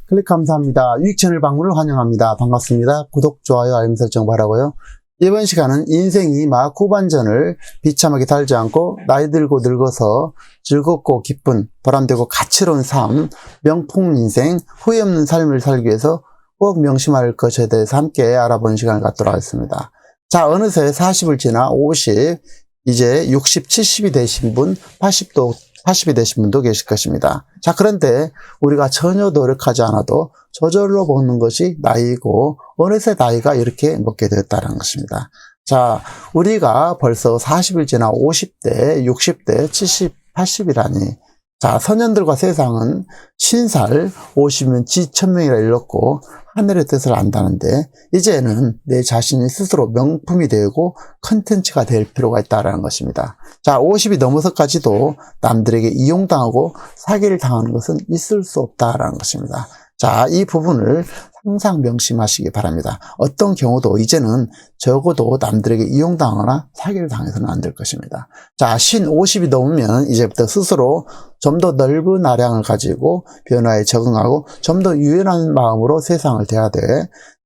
클릭 감사합니다. 유익 채널 방문을 환영합니다. 반갑습니다. 구독, 좋아요, 알림 설정 바라고요. 이번 시간은 인생이 막 후반전을 비참하게 달지 않고 나이 들고 늙어서 즐겁고 기쁜 보람되고 가치로운 삶, 명품 인생, 후회 없는 삶을 살기 위해서 꼭 명심할 것에 대해서 함께 알아보는 시간을 갖도록 하겠습니다. 자, 어느새 40을 지나 50, 이제 60, 70이 되신 분, 80이 되신 분도 계실 것입니다. 자, 그런데 우리가 전혀 노력하지 않아도 저절로 먹는 것이 나이고 어느새 나이가 이렇게 먹게 되었다는 것입니다. 자, 우리가 벌써 40일 지나 50대, 60대, 70, 80이라니. 자, 선현들과 세상은 50살, 50면 지천명이라 일렀고 하늘의 뜻을 안다는데 이제는 내 자신이 스스로 명품이 되고 컨텐츠가 될 필요가 있다는 것입니다. 자, 50이 넘어서까지도 남들에게 이용당하고 사기를 당하는 것은 있을 수 없다는 것입니다. 자, 이 부분을 항상 명심하시기 바랍니다. 어떤 경우도 이제는 적어도 남들에게 이용당하거나 사기를 당해서는 안 될 것입니다. 자, 50이 넘으면 이제부터 스스로 좀 더 넓은 아량을 가지고 변화에 적응하고 좀 더 유연한 마음으로 세상을 대해야 돼.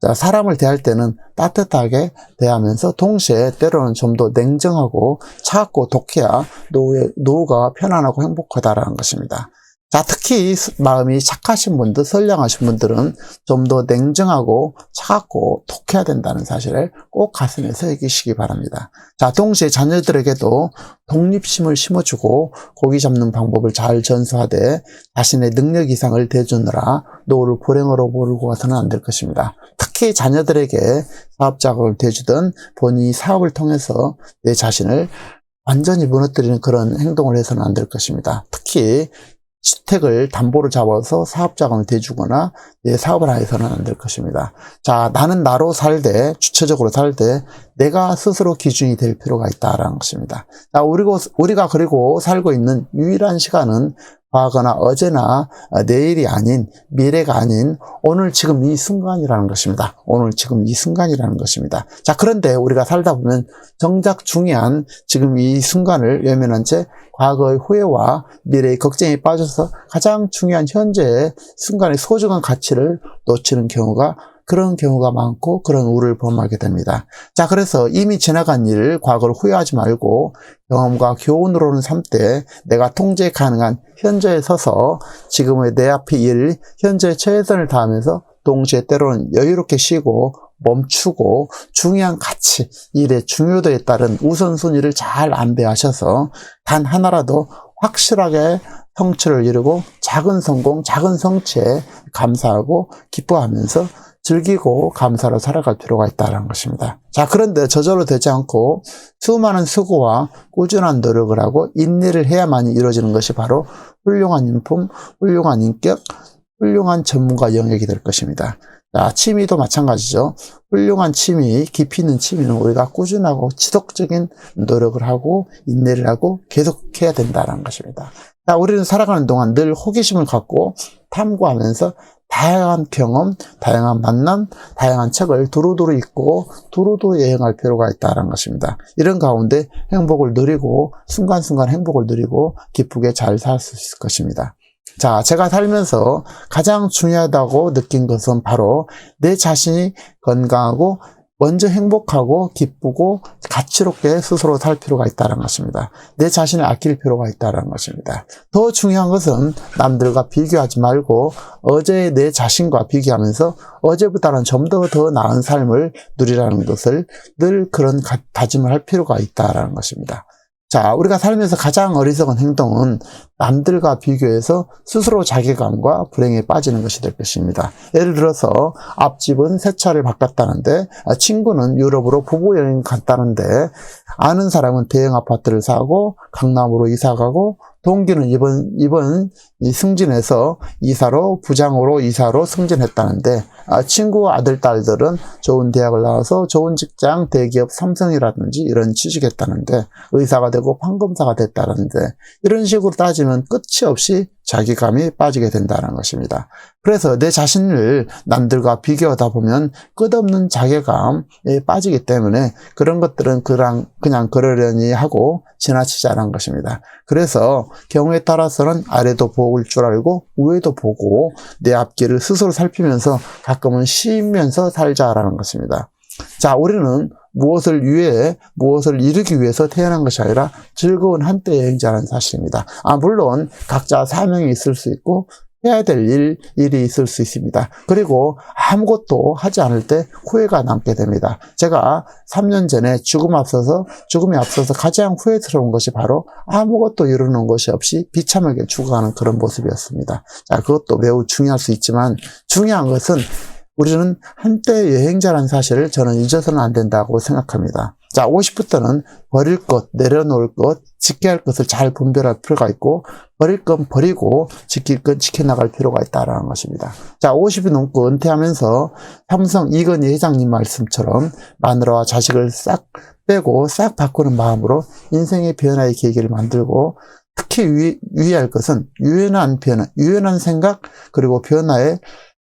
자, 사람을 대할 때는 따뜻하게 대하면서 동시에 때로는 좀 더 냉정하고 차갑고 독해야 노후가 편안하고 행복하다라는 것입니다. 자, 특히 마음이 착하신 분들, 선량하신 분들은 좀 더 냉정하고 차갑고 독해야 된다는 사실을 꼭 가슴에 새기시기 바랍니다. 자, 동시에 자녀들에게도 독립심을 심어주고 고기 잡는 방법을 잘 전수하되 자신의 능력 이상을 대주느라 노후를 불행으로 몰고 가서는 안 될 것입니다. 특히 자녀들에게 사업 자금을 대주든 본인이 사업을 통해서 내 자신을 완전히 무너뜨리는 그런 행동을 해서는 안 될 것입니다. 특히 주택을 담보로 잡아서 사업 자금을 대주거나 내 사업을 해서는 안 될 것입니다. 자, 나는 나로 살되 주체적으로 살되 내가 스스로 기준이 될 필요가 있다라는 것입니다. 자, 우리가 그리고 살고 있는 유일한 시간은 과거나 어제나 내일이 아닌 미래가 아닌 오늘 지금 이 순간이라는 것입니다. 오늘 지금 이 순간이라는 것입니다. 자, 그런데 우리가 살다 보면 정작 중요한 지금 이 순간을 외면한 채 과거의 후회와 미래의 걱정에 빠져서 가장 중요한 현재의 순간의 소중한 가치를 놓치는 그런 경우가 많고 그런 우를 범하게 됩니다. 자, 그래서 이미 지나간 일, 과거를 후회하지 말고 경험과 교훈으로는 삼되 내가 통제 가능한 현재에 서서 지금의 내 앞의 일, 현재의 최선을 다하면서 동시에 때로는 여유롭게 쉬고 멈추고 중요한 가치, 일의 중요도에 따른 우선순위를 잘 안배하셔서 단 하나라도 확실하게 성취를 이루고 작은 성공, 작은 성취에 감사하고 기뻐하면서 즐기고 감사로 살아갈 필요가 있다는 것입니다. 자, 그런데 저절로 되지 않고 수많은 수고와 꾸준한 노력을 하고 인내를 해야만이 이루어지는 것이 바로 훌륭한 인품, 훌륭한 인격, 훌륭한 전문가 영역이 될 것입니다. 자, 취미도 마찬가지죠. 훌륭한 취미, 깊이 있는 취미는 우리가 꾸준하고 지속적인 노력을 하고 인내를 하고 계속해야 된다는 것입니다. 자, 우리는 살아가는 동안 늘 호기심을 갖고 탐구하면서 다양한 경험, 다양한 만남, 다양한 책을 두루두루 읽고 두루두루 여행할 필요가 있다는 것입니다. 이런 가운데 행복을 누리고 순간순간 행복을 누리고 기쁘게 잘 살 수 있을 것입니다. 자, 제가 살면서 가장 중요하다고 느낀 것은 바로 내 자신이 건강하고 먼저 행복하고 기쁘고 가치롭게 스스로 살 필요가 있다는 것입니다. 내 자신을 아낄 필요가 있다는 것입니다. 더 중요한 것은 남들과 비교하지 말고 어제의 내 자신과 비교하면서 어제보다는 좀 더 나은 삶을 누리라는 것을 늘 그런 다짐을 할 필요가 있다는 것입니다. 자, 우리가 살면서 가장 어리석은 행동은 남들과 비교해서 스스로 자괴감과 불행에 빠지는 것이 될 것입니다. 예를 들어서 앞집은 새 차를 바꿨다는데 친구는 유럽으로 부부 여행 갔다는데 아는 사람은 대형 아파트를 사고 강남으로 이사가고 동기는 이번 승진해서 부장으로 이사로 승진했다는데 친구 아들, 딸들은 좋은 대학을 나와서 좋은 직장, 대기업 삼성이라든지 이런 취직했다는데 의사가 되고 판검사가 됐다는데 이런 식으로 따지면 끝이 없이 자기감이 빠지게 된다는 것입니다. 그래서 내 자신을 남들과 비교하다 보면 끝없는 자괴감에 빠지기 때문에 그런 것들은 그냥 그러려니 하고 지나치자는 것입니다. 그래서 경우에 따라서는 아래도 볼 줄 알고 위에도 보고 내 앞길을 스스로 살피면서 가끔은 쉬면서 살자라는 것입니다. 자, 우리는 무엇을 이루기 위해서 태어난 것이 아니라 즐거운 한때 여행자라는 사실입니다. 물론 각자 사명이 있을 수 있고 해야 될 일이 있을 수 있습니다. 그리고 아무것도 하지 않을 때 후회가 남게 됩니다. 제가 3년 전에 죽음에 앞서서 가장 후회스러운 것이 바로 아무것도 이루는 것이 없이 비참하게 죽어가는 그런 모습이었습니다. 자, 그것도 매우 중요할 수 있지만 중요한 것은 우리는 한때 여행자라는 사실을 저는 잊어서는 안 된다고 생각합니다. 자, 50부터는 버릴 것, 내려놓을 것, 지켜야 할 것을 잘 분별할 필요가 있고 버릴 건 버리고 지킬 건 지켜나갈 필요가 있다는 것입니다. 자, 50이 넘고 은퇴하면서 삼성 이건희 회장님 말씀처럼 마누라와 자식을 싹 빼고 싹 바꾸는 마음으로 인생의 변화의 계기를 만들고 특히 유의할 것은 유연한 생각 그리고 변화에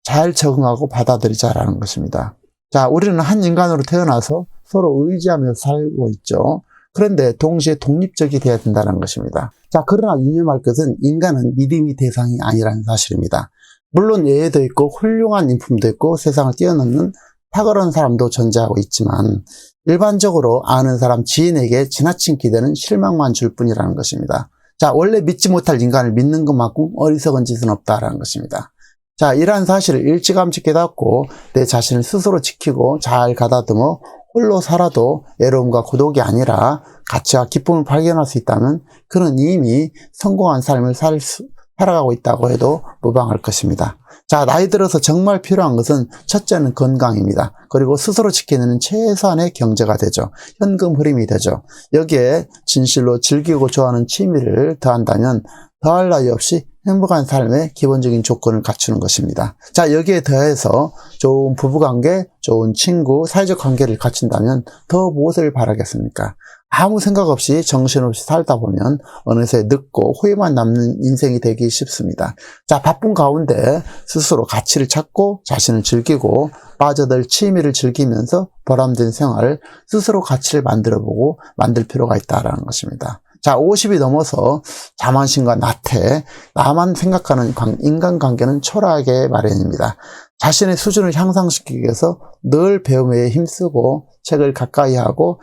잘 적응하고 받아들이자라는 것입니다. 자, 우리는 한 인간으로 태어나서 서로 의지하며 살고 있죠. 그런데 동시에 독립적이 되어야 된다는 것입니다. 자, 그러나 유념할 것은 인간은 믿음의 대상이 아니라는 사실입니다. 물론 예외도 있고 훌륭한 인품도 있고 세상을 뛰어넘는 탁월한 사람도 존재하고 있지만 일반적으로 아는 사람 지인에게 지나친 기대는 실망만 줄 뿐이라는 것입니다. 자, 원래 믿지 못할 인간을 믿는 것만큼 어리석은 짓은 없다라는 것입니다. 자, 이러한 사실을 일찌감치 깨닫고 내 자신을 스스로 지키고 잘 가다듬어 홀로 살아도 외로움과 고독이 아니라 가치와 기쁨을 발견할 수 있다면 그는 이미 성공한 삶을 살아가고 있다고 해도 무방할 것입니다. 자, 나이 들어서 정말 필요한 것은 첫째는 건강입니다. 그리고 스스로 지키는 최소한의 경제가 되죠. 현금 흐름이 되죠. 여기에 진실로 즐기고 좋아하는 취미를 더한다면 더할 나위 없이 행복한 삶의 기본적인 조건을 갖추는 것입니다. 자, 여기에 더해서 좋은 부부관계, 좋은 친구, 사회적 관계를 갖춘다면 더 무엇을 바라겠습니까? 아무 생각 없이 정신없이 살다 보면 어느새 늙고 후회만 남는 인생이 되기 쉽습니다. 자, 바쁜 가운데 스스로 가치를 찾고 자신을 즐기고 빠져들 취미를 즐기면서 보람된 생활을 스스로 가치를 만들 필요가 있다는 것입니다. 자, 50이 넘어서 자만심과 나태, 나만 생각하는 인간관계는 초라하게 마련입니다. 자신의 수준을 향상시키기 위해서 늘 배움에 힘쓰고 책을 가까이 하고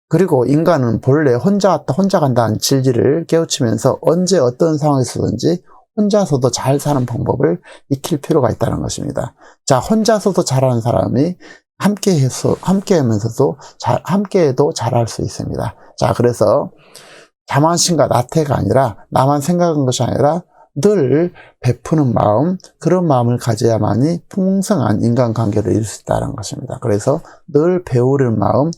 그리고 인간은 본래 혼자 왔다 혼자 간다는 진리를 깨우치면서 언제 어떤 상황에서든지 혼자서도 잘 사는 방법을 익힐 필요가 있다는 것입니다. 자, 혼자서도 잘하는 사람이 함께해도 잘할 수 있습니다. 자, 그래서 자만심과 나태가 아니라 나만 생각한 것이 아니라 늘 베푸는 마음, 그런 마음을 가져야만이 풍성한 인간관계를 이룰 수 있다는 것입니다. 그래서 늘 배우려는 마음,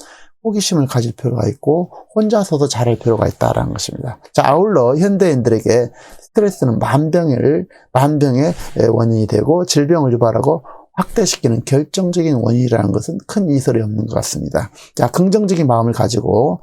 호기심을 가질 필요가 있고 혼자서도 잘할 필요가 있다는 것입니다. 자, 아울러 현대인들에게 스트레스는 만병의 원인이 되고 질병을 유발하고 확대시키는 결정적인 원인이라는 것은 큰 이설이 없는 것 같습니다. 자, 긍정적인 마음을 가지고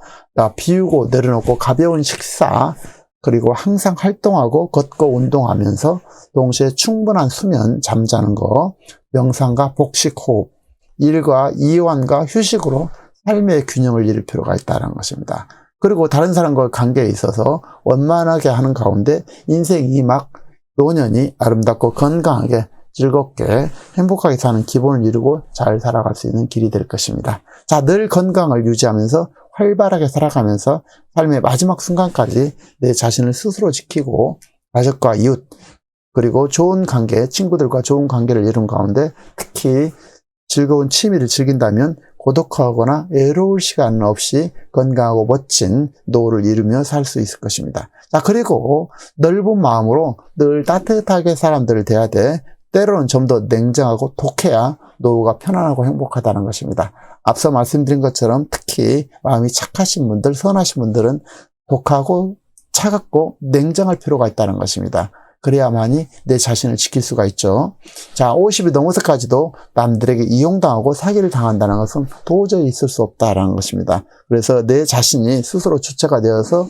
비우고 내려놓고 가벼운 식사 그리고 항상 활동하고 걷고 운동하면서 동시에 충분한 수면, 잠자는 거, 명상과 복식 호흡, 일과 이완과 휴식으로 삶의 균형을 이룰 필요가 있다는 것입니다. 그리고 다른 사람과 관계에 있어서 원만하게 하는 가운데 인생이 막 노년이 아름답고 건강하게 즐겁게 행복하게 사는 기본을 이루고 잘 살아갈 수 있는 길이 될 것입니다. 자, 늘 건강을 유지하면서 활발하게 살아가면서 삶의 마지막 순간까지 내 자신을 스스로 지키고 가족과 이웃 그리고 좋은 관계, 친구들과 좋은 관계를 이룬 가운데 특히 즐거운 취미를 즐긴다면 고독하거나 외로울 시간 없이 건강하고 멋진 노후를 이루며 살 수 있을 것입니다. 자, 그리고 넓은 마음으로 늘 따뜻하게 사람들을 대해야 돼. 때로는 좀 더 냉정하고 독해야 노후가 편안하고 행복하다는 것입니다. 앞서 말씀드린 것처럼 특히 마음이 착하신 분들, 선하신 분들은 독하고 차갑고 냉정할 필요가 있다는 것입니다. 그래야만이 내 자신을 지킬 수가 있죠. 자, 50이 넘어서까지도 남들에게 이용당하고 사기를 당한다는 것은 도저히 있을 수 없다는 것입니다. 그래서 내 자신이 스스로 주체가 되어서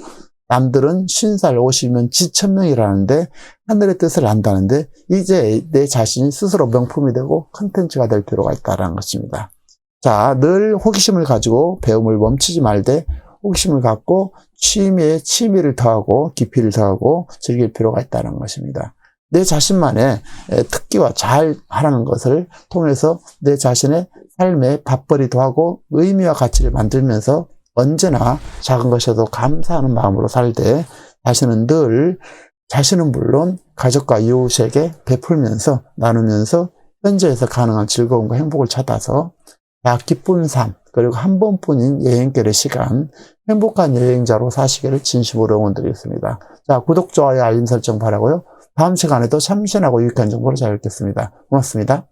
남들은 50살, 50이면 지천명이라는데 하늘의 뜻을 안다는데 이제 내 자신이 스스로 명품이 되고 컨텐츠가 될 필요가 있다는 것입니다. 자, 늘 호기심을 가지고 배움을 멈추지 말되 호기심을 갖고 취미에 취미를 더하고 깊이를 더하고 즐길 필요가 있다는 것입니다. 내 자신만의 특기와 잘 하라는 것을 통해서 내 자신의 삶에 밥벌이도 하고 의미와 가치를 만들면서 언제나 작은 것에도 감사하는 마음으로 살되 자신은 물론 가족과 이웃에게 베풀면서 나누면서 현재에서 가능한 즐거움과 행복을 찾아서 기쁜 삶 그리고 한 번뿐인 여행길의 시간 행복한 여행자로 사시기를 진심으로 응원드리겠습니다. 자, 구독, 좋아요, 알림 설정 바라고요. 다음 시간에도 참신하고 유익한 정보를 잘 읽겠습니다. 고맙습니다.